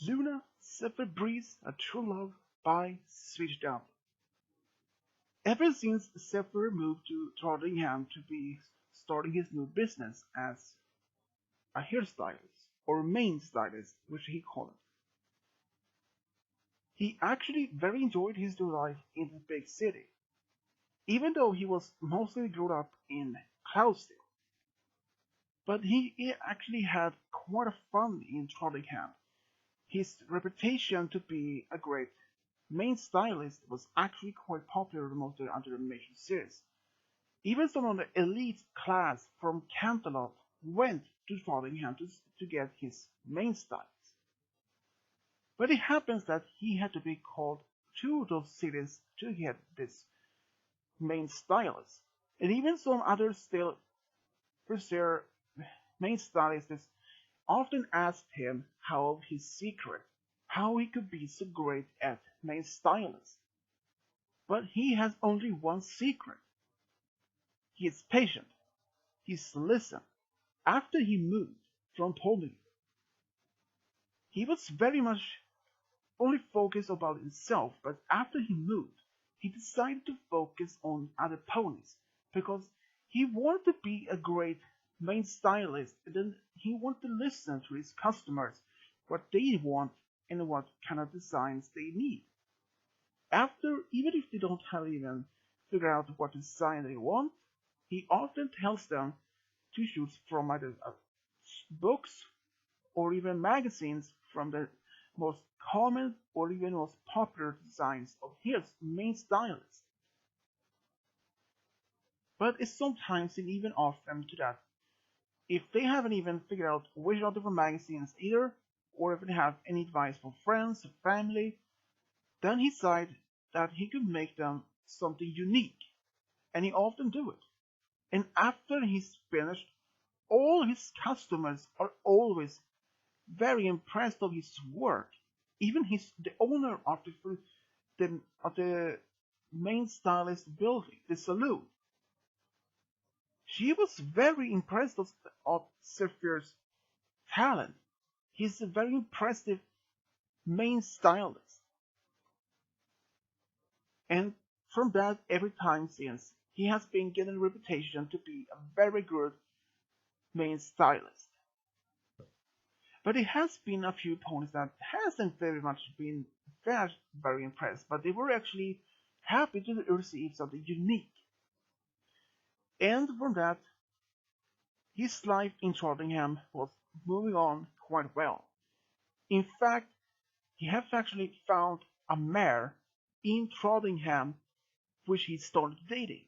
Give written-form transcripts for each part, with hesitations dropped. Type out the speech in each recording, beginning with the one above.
Luna, Zephyr Breeze, A True Love by Switched Up. Ever since Zephyr moved to Trondheim to be starting his new business as a hairstylist, or main stylist, which he called it, he actually very enjoyed his new life in the big city, even though he was mostly grown up in Cloudsdale. But he actually had quite a fun in Trondheim. His reputation to be a great main stylist was actually quite popular among the animation series. Even some of the elite class from Canterlot went to Frothingham to get his main stylist. But it happens that he had to be called to those cities to get this main stylist. And even some others still pursue main stylists often asked him how his secret, how he could be so great at main stylist. But he has only one secret. He is patient. He's listened. After he moved from Poland, he was very much only focused about himself, but after he moved, he decided to focus on other ponies because he wanted to be a great main stylist, and then he wanted to listen to his customers, what they want and what kind of designs they need. After, even if they don't have even figured out what design they want, he often tells them to choose from either books or even magazines from the most common or even most popular designs of his main stylist. But it's sometimes and even often to that if they haven't even figured out which of the magazines either, or if they have any advice from friends or family, then he decided that he could make them something unique, and he often do it. And after he's finished, all his customers are always very impressed of his work. Even the owner of the main stylist building, the saloon, she was very impressed of Zephyr's talent. He's a very impressive main stylist. And from that, every time since, he has been getting a reputation to be a very good main stylist. But it has been a few ponies that hasn't very much been very impressed, but they were actually happy to receive something unique. And from that, his life in Trondheim was moving on quite well. In fact, he has actually found a mare in Trondheim which he started dating.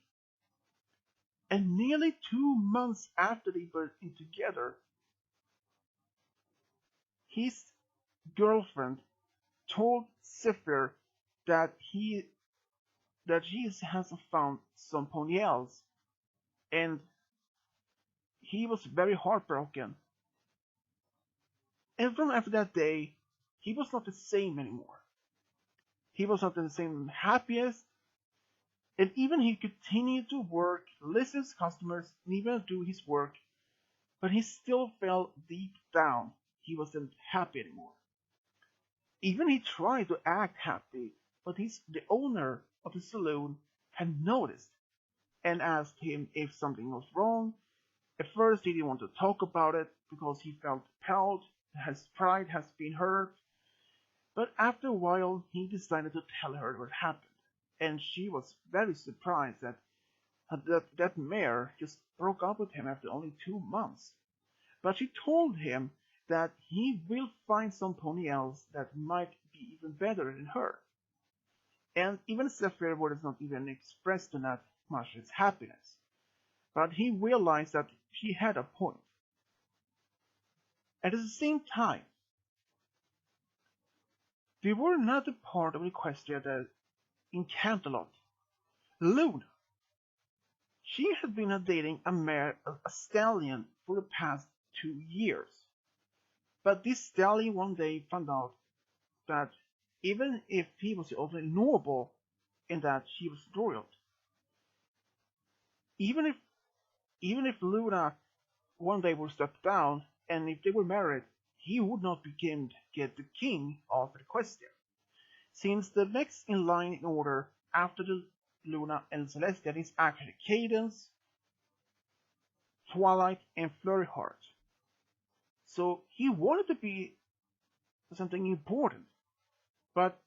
And nearly 2 months after they were together, his girlfriend told Zephyr that he has found some pony else, and he was very heartbroken. And from after that day, he was not the same anymore. He was not the same happiest, and even he continued to work, listen to his customers, and even do his work, but he still felt deep down he wasn't happy anymore. Even he tried to act happy, but the owner of the saloon had noticed and asked him if something was wrong. At first he didn't want to talk about it because he felt proud, his pride has been hurt. But after a while he decided to tell her what happened, and she was very surprised that mare just broke up with him after only 2 months. But she told him that he will find some pony else that might be even better than her. And even Zephyr was not even expressed to that much his happiness. But he realized that she had a point. At the same time, there were another part of Equestria that in Canterlot, Luna. She had been dating a stallion for the past 2 years. But this stallion one day found out that even if he was only noble in that she was royal, even if Luna one day would step down and if they were married, he would not get the king of Equestria, since the next in line in order after the Luna and Celestial is actually Cadence, Twilight, and Flurryheart. So he wanted to be something important, but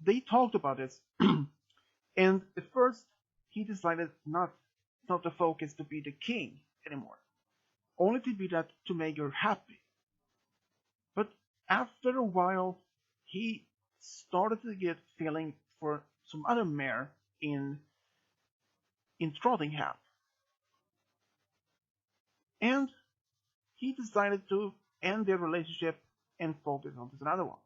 they talked about this, and at first he decided not to focus to be the king anymore, only to be that to make her happy. But after a while, he started to get feeling for some other mare in Trottingham, and he decided to end their relationship and focus on this another one.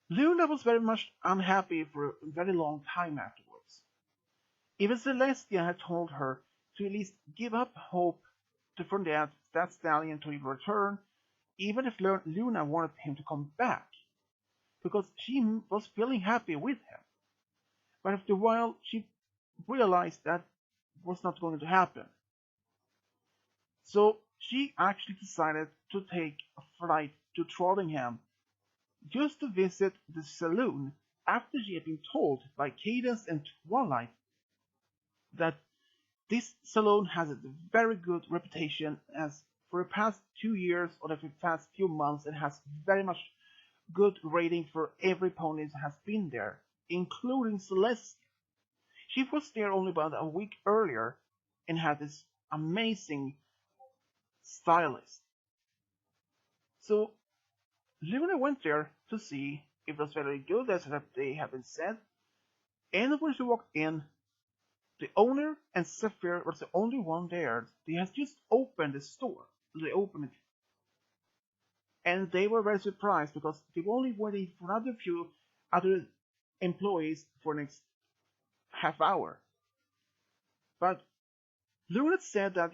Luna was very much unhappy for a very long time afterwards. Even Celestia had told her to at least give up hope for that stallion to return, even if Luna wanted him to come back, because she was feeling happy with him. But after a while, she realized that was not going to happen. So she actually decided to take a flight to Trottingham just to visit the saloon after she had been told by Cadence and Twilight that this saloon has a very good reputation, as for the past 2 years or the past few months it has very much good rating for every pony that has been there, including Celeste. She was there only about a week earlier and had this amazing stylist. So Luna went there to see if it was very good, as they have been said, and when she walked in, the owner and Zephyr was the only one there. They had just opened the store. They opened it. And they were very surprised because they were only waiting for another few other employees for the next half hour. But Luna said that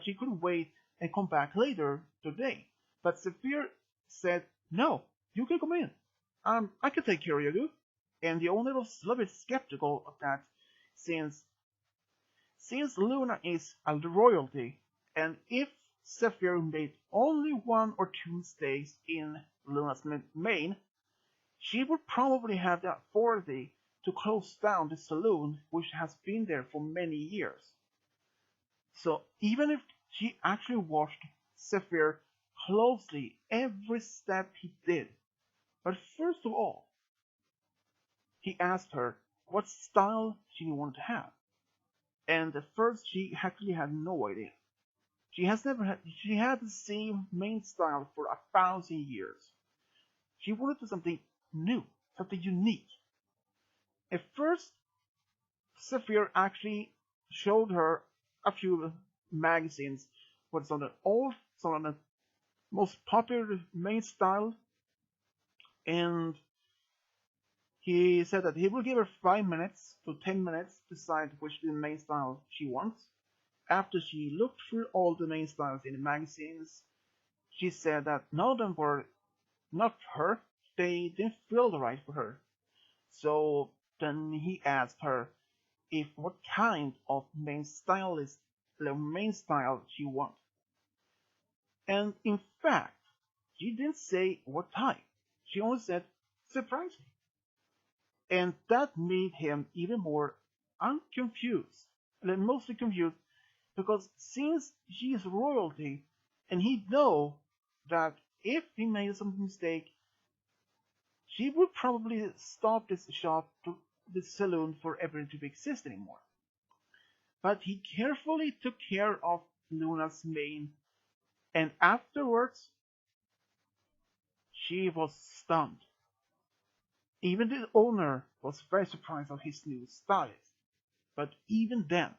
she could wait and come back later today. But Zephyr said, "No, you can come in. I can take care of you." And the owner was a little bit skeptical of that, since Luna is a royalty, and if Zephyr made only 1 or 2 mistakes in Luna's mane, she would probably have the authority to close down the saloon, which has been there for many years. So even if she actually watched Zephyr closely every step he did, but first of all, he asked her what style she wanted to have. And at first she actually had no idea. She had the same main style for 1,000 years. She wanted something new, something unique. At first, Zephyr actually showed her a few magazines, what's on the most popular main style, and he said that he will give her 5 minutes to 10 minutes to decide which the main style she wants. After she looked through all the main styles in the magazines, she said that none of them were not for her. They didn't feel right for her. So then he asked her if what kind of main style she wanted. And in fact, she didn't say what type. She only said surprise me. And that made him even more unconfused, and mostly confused, because since she is royalty, and he know that if he made some mistake, she would probably stop this saloon forever to exist anymore. But he carefully took care of Luna's mane, and afterwards, she was stunned. Even the owner was very surprised of his new stylist. But even then,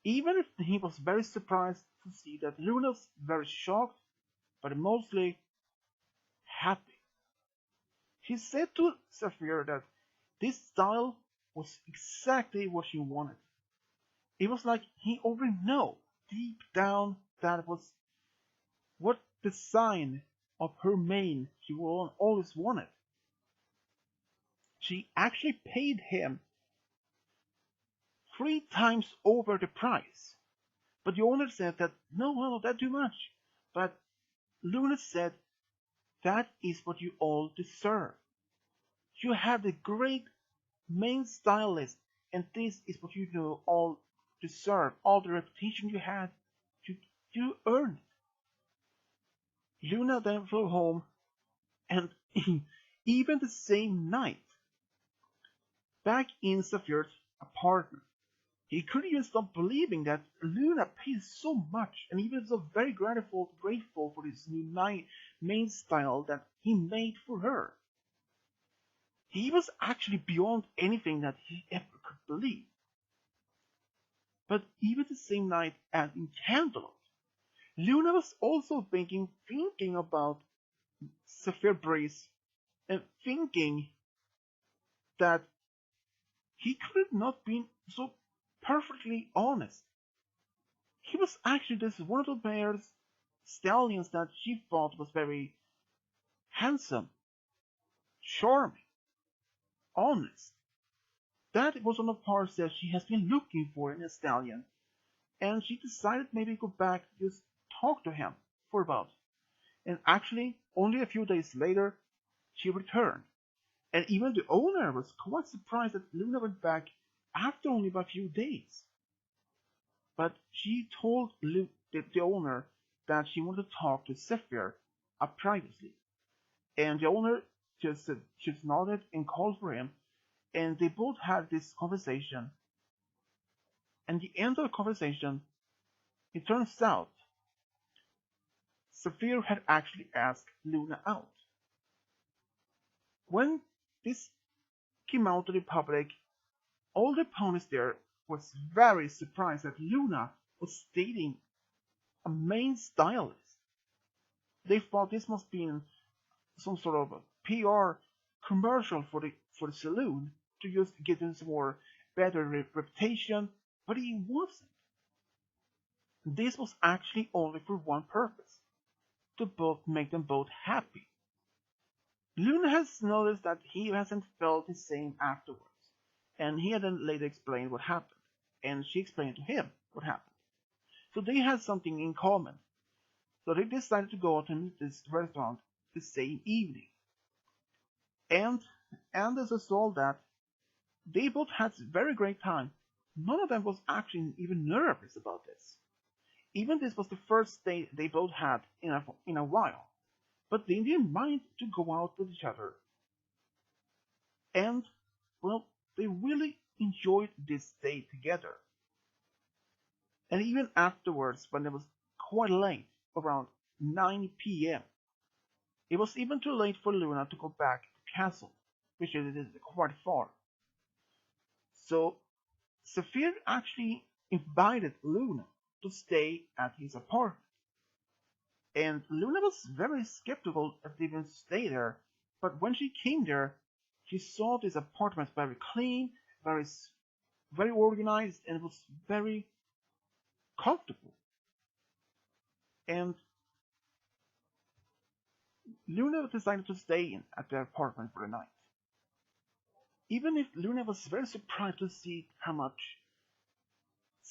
even if he was very surprised to see that Luna was very shocked, but mostly happy. She said to Zephyr that this style was exactly what she wanted. It was like he already knew deep down that was what design of her mane she always wanted. She actually paid him 3 times over the price. But the owner said that, no, that's too much. But Luna said, that is what you all deserve. You have the great main stylist, and this is what you do all deserve. All the reputation you had, you, you earned it. Luna then flew home, and even the same night, back in Zephyr's apartment, he couldn't even stop believing that Luna paid so much, and he was so very grateful for this new main style that he made for her. He was actually beyond anything that he ever could believe. But even the same night as in Candlelit, Luna was also thinking about Zephyr Breeze, and thinking that he could have not been so perfectly honest. He was actually this one of the bear's stallions that she thought was very handsome, charming, honest. That was one of the parts that she has been looking for in a stallion, and she decided maybe go back to just talk to him for about. And actually, only a few days later, she returned. And even the owner was quite surprised that Luna went back after only a few days. But she told the owner that she wanted to talk to Zephyr privately. And the owner just nodded and called for him, and they both had this conversation. And the end of the conversation, it turns out Zephyr had actually asked Luna out. When this came out to the public, all the ponies there was very surprised that Luna was dating a main stylist. They thought this must be some sort of a PR commercial for the saloon to just get them some more better reputation, but he wasn't. This was actually only for one purpose, to both make them both happy. Luna has noticed that he hasn't felt the same afterwards, and he had then later explained what happened, and she explained to him what happened. So they had something in common. So they decided to go out to this restaurant the same evening. And as a result that, they both had a very great time. None of them was actually even nervous about this. Even this was the first date they both had in a while. But they didn't mind to go out with each other. And, well, they really enjoyed this day together. And even afterwards, when it was quite late, around 9 p.m., it was even too late for Luna to go back to the castle, which is quite far. So Zephyr actually invited Luna to stay at his apartment. And Luna was very skeptical if they even stay there, but when she came there, she saw this apartment very clean, very organized, and it was very comfortable. And Luna decided to stay at their apartment for the night. Even if Luna was very surprised to see how much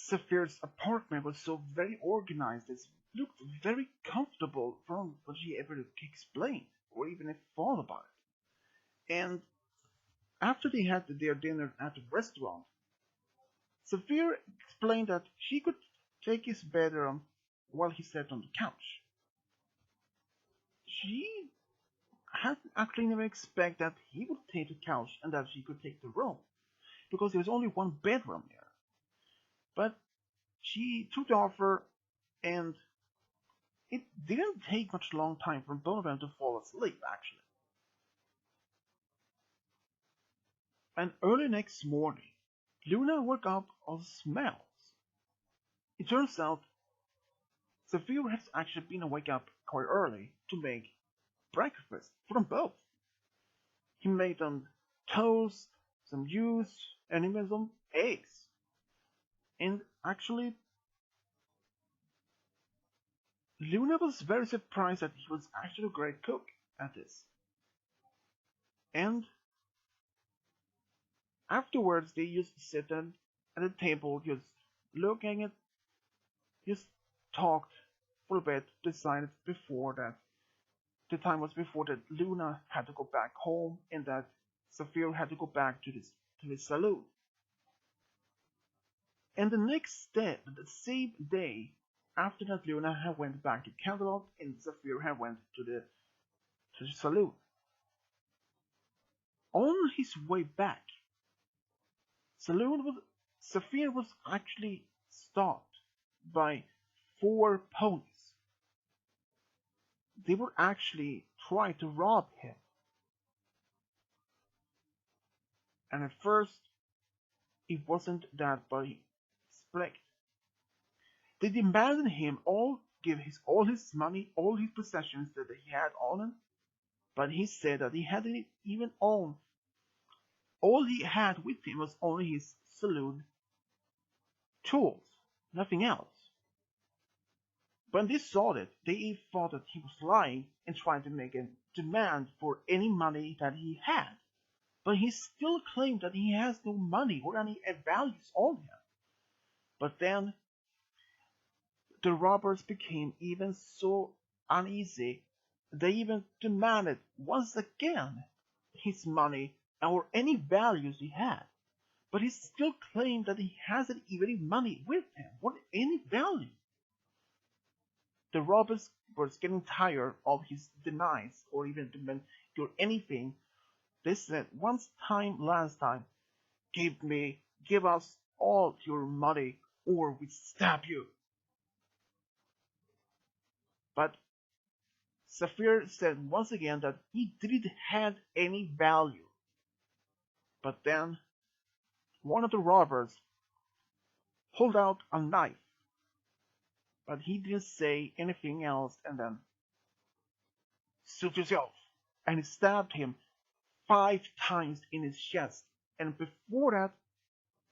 Zephyr's apartment was so very organized, it looked very comfortable from what she ever explained, or even thought about it. And after they had their dinner at the restaurant, Zephyr explained that she could take his bedroom while he sat on the couch. She had actually never expected that he would take the couch and that she could take the room, because there was only one bedroom there. But she took the offer, and it didn't take much long time for both of them to fall asleep, actually. And early next morning, Luna woke up of smells. It turns out Zephyr has actually been awake up quite early to make breakfast for them both. He made them toast, some juice, and even some eggs. And actually, Luna was very surprised that he was actually a great cook at this. And afterwards, they used to sit at the table, just looking at, just talked, for a bit, decided before that the time was before that Luna had to go back home and that Zephyr had to go back to the saloon. And the next day, the same day, after that Luna had went back to Canterlot and Zephyr had went to the saloon. On his way back, Zephyr was actually stopped by 4 ponies. They were actually trying to rob him. And at first, it wasn't that, but he explained. They demanded him give all his money, all his possessions that he had on him, but he said that he hadn't even owned. All he had with him was only his saloon tools, nothing else. When they saw it, they thought that he was lying and trying to make a demand for any money that he had. But he still claimed that he has no money or any values on him. But then the robbers became even so uneasy, they even demanded once again his money or any values he had. But he still claimed that he hasn't even any money with him or any value. The robbers were getting tired of his denies or even demand or anything. They said, last time, give us all your money or we stab you. But Zephyr said once again that he didn't have any value. But then one of the robbers pulled out a knife, but he didn't say anything else, and then suit yourself, and he stabbed him 5 times in his chest. And before that,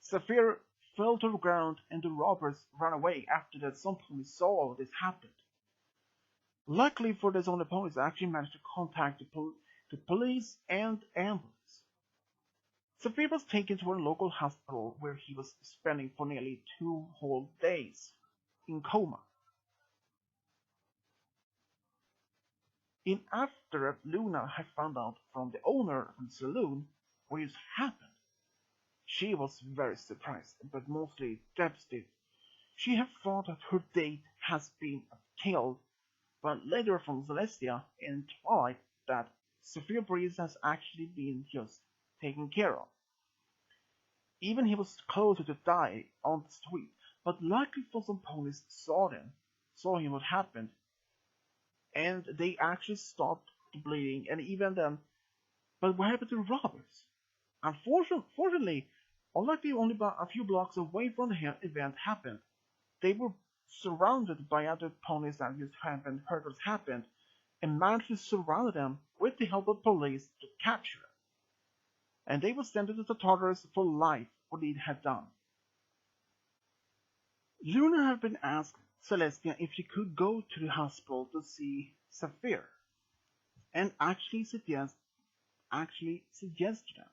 Zephyr fell to the ground, and the robbers ran away after that. Some police saw all this happen. Luckily for the zone opponents, I actually managed to contact the police and ambulance. Zephyr was taken to a local hospital where he was spending for nearly 2 whole days in coma. After Luna had found out from the owner of the saloon what had happened, she was very surprised, but mostly devastated. She had thought that her date has been killed, but later from Celestia and Twilight that Zephyr Breeze has actually been just taken care of. Even he was closer to die on the street, but luckily for some ponies saw him what happened, and they actually stopped the bleeding, and even then, but what happened to the robbers? Unfortunately, unlikely only about a few blocks away from the event happened. They were surrounded by other ponies that just heard what happened, and managed to surround them with the help of police to capture them. And they were sentenced to Tartarus for life for what they had done. Luna had been asked Celestia if she could go to the hospital to see Zephyr, and actually suggested them.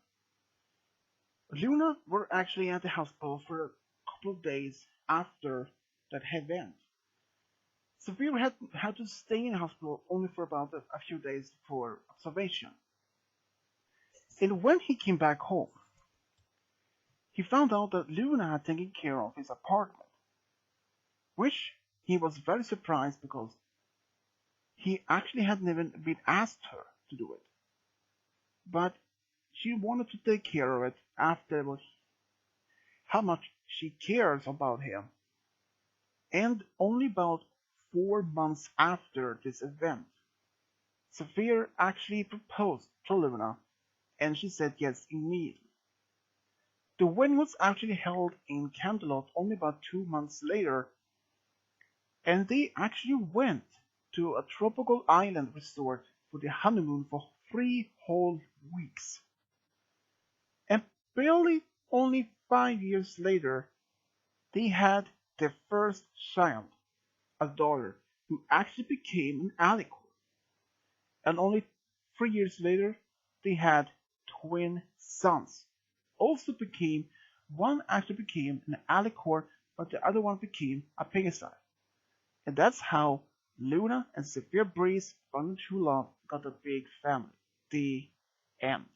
Luna were actually at the hospital for a couple of days after that event. Zephyr had to stay in the hospital only for about a few days for observation. And when he came back home, he found out that Luna had taken care of his apartment, which he was very surprised because he actually hadn't even been asked her to do it. But she wanted to take care of it after how much she cares about him. And only about 4 months after this event, Zephyr actually proposed to Luna, and she said yes immediately. The wedding was actually held in Canterlot only about 2 months later, and they actually went to a tropical island resort for the honeymoon for 3 whole weeks. And barely only 5 years later, they had their first child, a daughter, who actually became an alicorn. And only 3 years later, they had twin sons. One actually became an alicorn, but the other one became a pegasi. And that's how Luna and Zephyr Breeze found true love, got a big family. The end.